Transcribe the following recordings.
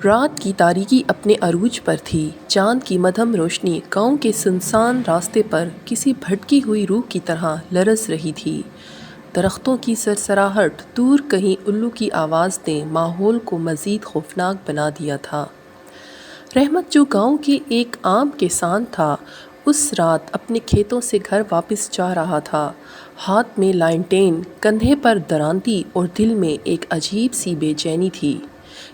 رات کی تاریکی اپنے عروج پر تھی۔ چاند کی مدھم روشنی گاؤں کے سنسان راستے پر کسی بھٹکی ہوئی روح کی طرح لرز رہی تھی۔ درختوں کی سرسراہٹ، دور کہیں الو کی آواز نے ماحول کو مزید خوفناک بنا دیا تھا۔ رحمت، جو گاؤں کے ایک عام کسان تھا، اس رات اپنے کھیتوں سے گھر واپس جا رہا تھا۔ ہاتھ میں لانٹین، کندھے پر درانتی اور دل میں ایک عجیب سی بے چینی تھی۔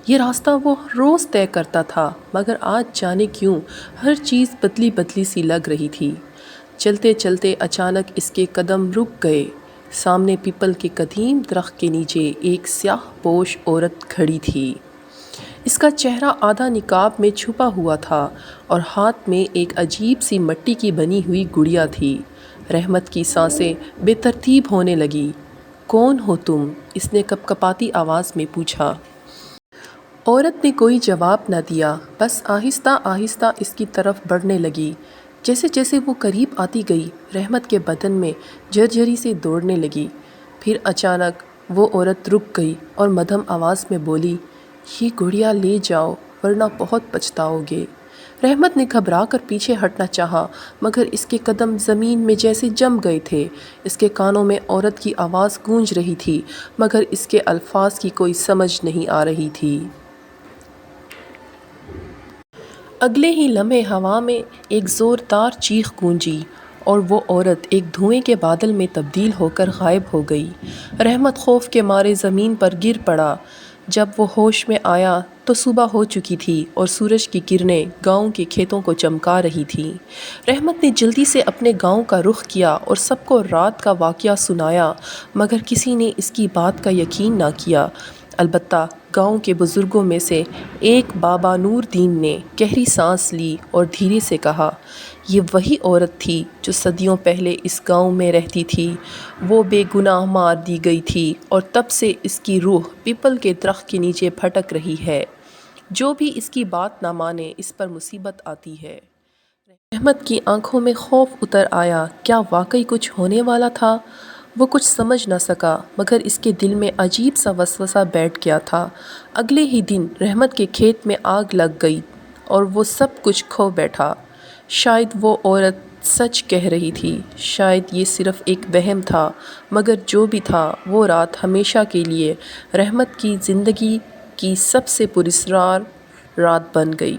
یہ راستہ وہ روز طے کرتا تھا، مگر آج جانے کیوں ہر چیز بدلی بدلی سی لگ رہی تھی۔ چلتے چلتے اچانک اس کے قدم رک گئے۔ سامنے پیپل کے قدیم درخت کے نیچے ایک سیاہ پوش عورت کھڑی تھی۔ اس کا چہرہ آدھا نقاب میں چھپا ہوا تھا اور ہاتھ میں ایک عجیب سی مٹی کی بنی ہوئی گڑیا تھی۔ رحمت کی سانسیں بے ترتیب ہونے لگیں۔ "کون ہو تم؟" اس نے کپکپاتی آواز میں پوچھا۔ عورت نے کوئی جواب نہ دیا، بس آہستہ آہستہ اس کی طرف بڑھنے لگی۔ جیسے جیسے وہ قریب آتی گئی، رحمت کے بدن میں جھرجھری سے دوڑنے لگی۔ پھر اچانک وہ عورت رک گئی اور مدھم آواز میں بولی، "یہ گڑیا لے جاؤ ورنہ بہت پچھتاؤ گے۔" رحمت نے گھبرا کر پیچھے ہٹنا چاہا، مگر اس کے قدم زمین میں جیسے جم گئے تھے۔ اس کے کانوں میں عورت کی آواز گونج رہی تھی، مگر اس کے الفاظ کی کوئی سمجھ نہیں آ رہی تھی۔ اگلے ہی لمحے ہوا میں ایک زوردار چیخ گونجی اور وہ عورت ایک دھوئیں کے بادل میں تبدیل ہو کر غائب ہو گئی۔ رحمت خوف کے مارے زمین پر گر پڑا۔ جب وہ ہوش میں آیا تو صبح ہو چکی تھی اور سورج کی کرنیں گاؤں کے کھیتوں کو چمکا رہی تھیں۔ رحمت نے جلدی سے اپنے گاؤں کا رخ کیا اور سب کو رات کا واقعہ سنایا، مگر کسی نے اس کی بات کا یقین نہ کیا۔ البتہ گاؤں کے بزرگوں میں سے ایک بابا نور دین نے گہری سانس لی اور دھیرے سے کہا، "یہ وہی عورت تھی جو صدیوں پہلے اس گاؤں میں رہتی تھی۔ وہ بے گناہ مار دی گئی تھی اور تب سے اس کی روح پیپل کے درخت کے نیچے بھٹک رہی ہے۔ جو بھی اس کی بات نہ مانے، اس پر مصیبت آتی ہے۔" رحمت کی آنکھوں میں خوف اتر آیا۔ کیا واقعی کچھ ہونے والا تھا؟ وہ کچھ سمجھ نہ سکا، مگر اس کے دل میں عجیب سا وسوسہ بیٹھ گیا تھا۔ اگلے ہی دن رحمت کے کھیت میں آگ لگ گئی اور وہ سب کچھ کھو بیٹھا۔ شاید وہ عورت سچ کہہ رہی تھی، شاید یہ صرف ایک وہم تھا، مگر جو بھی تھا، وہ رات ہمیشہ کے لیے رحمت کی زندگی کی سب سے پراسرار رات بن گئی۔